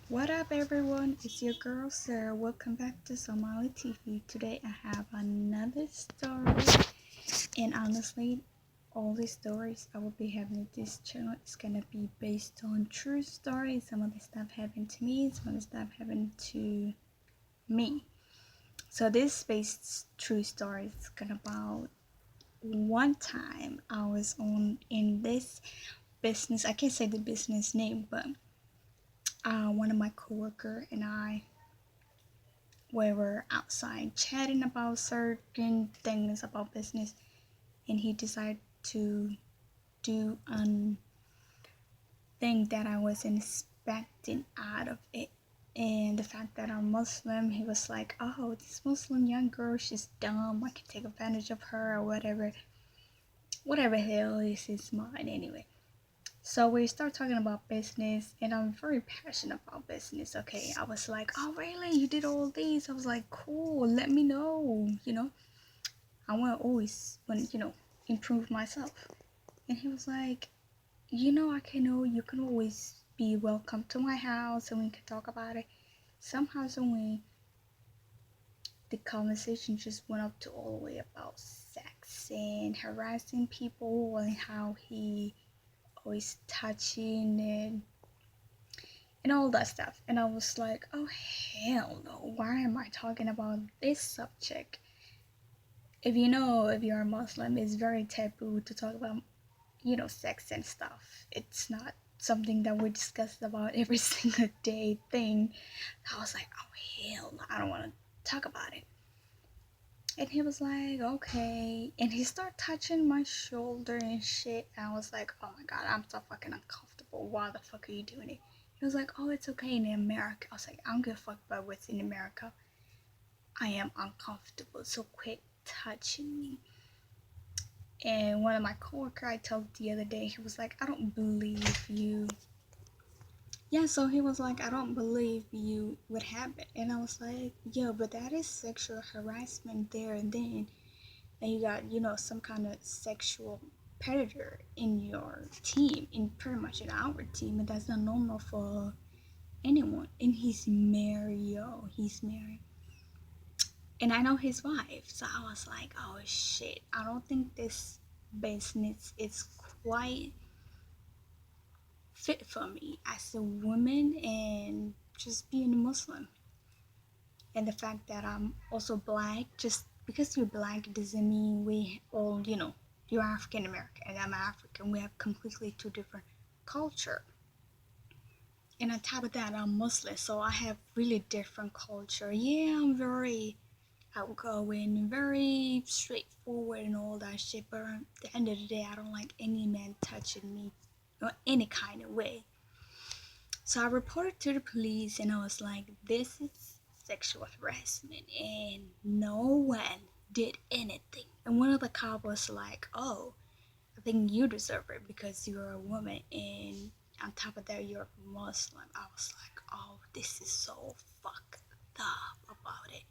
What up, everyone? It's your girl Sarah. Welcome back to Somali TV. Today I have another story, and honestly, all the stories I will be having at this channel is gonna be based on true stories. Some of the stuff happened to me, some of the stuff happened to me. So this based true story is gonna about one time I was on in this business. I can't say the business name, but one of my coworker and I we were outside chatting about certain things about business, and he decided to do a thing that I wasn't expecting out of it. And the fact that I'm Muslim, he was like, "Oh, this Muslim young girl, she's dumb. I can take advantage of her or whatever. Whatever hell is his mind anyway." So we start talking about business, and I'm very passionate about business. Okay, I was like, "Oh, really? You did all these?" I was like, "Cool. Let me know. I want to always want improve myself." And he was like, "I can know you can always be welcome to my house, and we can talk about it." Somehow, some way, the conversation just went up to all the way about sex and harassing people and how he always touching and all that stuff. And I was like, "Oh hell no! Why am I talking about this subject?" If you're a Muslim, it's very taboo to talk about sex and stuff. It's not something that we discuss about every single day thing. I was like, "Oh hell no, I don't want to talk about it." And he was like, "Okay," and he started touching my shoulder and shit. And I was like, "Oh my god, I'm so fucking uncomfortable. Why the fuck are you doing it?" He was like, "Oh, it's okay in America." I was like, "I don't give a fuck about what's in America. I am uncomfortable, so quit touching me." And one of my coworker I told the other day, he was like, "I don't believe you." Yeah, so he was like, "I don't believe you would happen." And I was like, "Yo, but that is sexual harassment there and then. And you got, some kind of sexual predator in your team, in pretty much in our team, and that's not normal for anyone." And he's married, yo. He's married. And I know his wife. So I was like, "Oh shit, I don't think this business is quite fit for me as a woman and just being a Muslim." And the fact that I'm also black, just because you're black doesn't mean we all, you're African American and I'm African. We have completely two different culture. And on top of that, I'm Muslim, so I have really different culture. Yeah, I'm very outgoing, very straightforward and all that shit, but at the end of the day, I don't like any man touching me or any kind of way. So I reported to the police and I was like, "This is sexual harassment," and no one did anything. And one of the cops was like, "Oh, I think you deserve it because you're a woman and on top of that you're Muslim." I was like, "Oh, this is so fucked up about it."